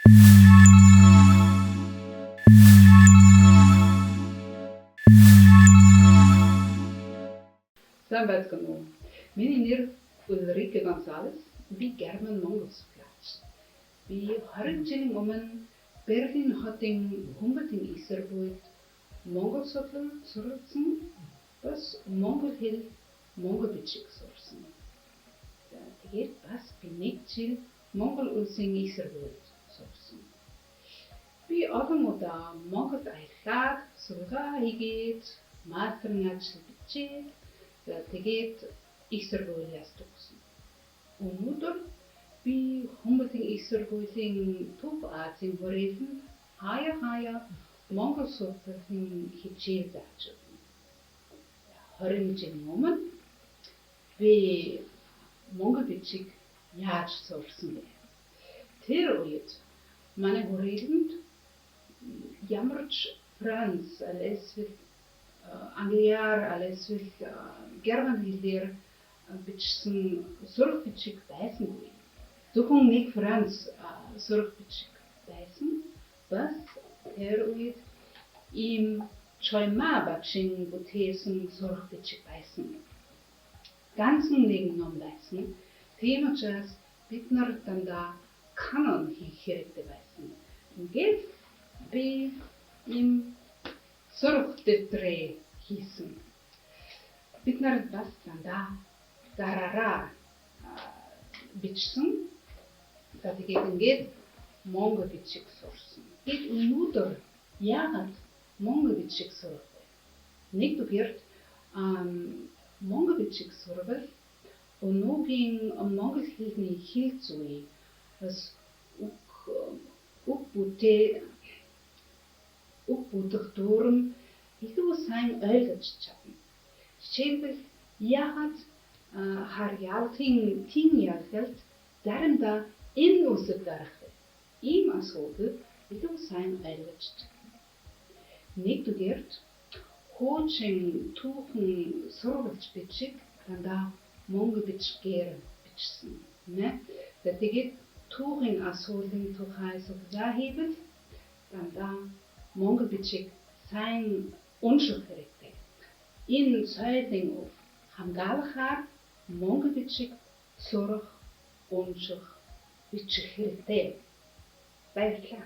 Сайн байцгаана уу. Миний нэр Ulrike Gonzalez. Би Герман Монгол судлаач. Би 20 жилийн өмнө Берлин хотын Humboldt эсэр буйд Монгол судлал суралцсан. Бас Монгол хэл, Монгол бичиг сурсан. Тэгээд бас би 1 жил Монгол улсын эсэр буйд сурсан. Би олон удаа Монголд аялаад сургаа хийгээд мастерын ажил бичээд тэгээд их сургуулиас төгссөн. Өнөөдөр би Humboldt-ийн их сургуулийн Төв Азийн хүрээлэнд хаяа Монгол судлалын хичээл зааж байна. 20 жилийн өмнө би Монгол бичиг яаж сурсан бэ? Тэр үед манай хүрээлэнд ямар ч Франц, эсвэл англиар, эсвэл герман хэлээр бичсэн сурах бичиг байсангүй. Зөвхөн нэг Франц сурах бичиг байсан. Бас тэр үед ийм Чойма багшийн бүтээсэн сурах бичиг байсан. Ганцхан нэг ном байсан. Тийм учраас бид нар дандаа канон хийх хэрэгтэй байсан. Ингээд би ийм сурах дэвтрээ хийсэн. Бид нар бас дандаа гараараа бичсэн. Тэгээд ингээд Монгол бичиг сурсан. Бид өнөөдөр яагаад Монгол бичиг сурах вэ? Нэгдүгээр Монгол бичиг сурвал өнөөгийн Монгол хэлний хэл зүй бас үг бүтэх дурам илүү сайн ойлгож чадна. Жишээлбэл яагаад харьяалтын тийм ялгалт заримдаа энэ үсэг гарах вэ? Ийм асуудал илүү сайн ойлгож чадна. Нэгдүгээр хуучин түүхэн сурвалж бичиг дандаа Монгол бичгээр бичсэн. Тэгээд түүхийн асуудлын тухай судалгаа хийвэл дандаа Монгол бичиг сайн унших хэрэгтэй. Энэ соёлын хамгаалахаар Монгол бичиг сурах, унших, бичих хэрэгтэй. Баярлалаа.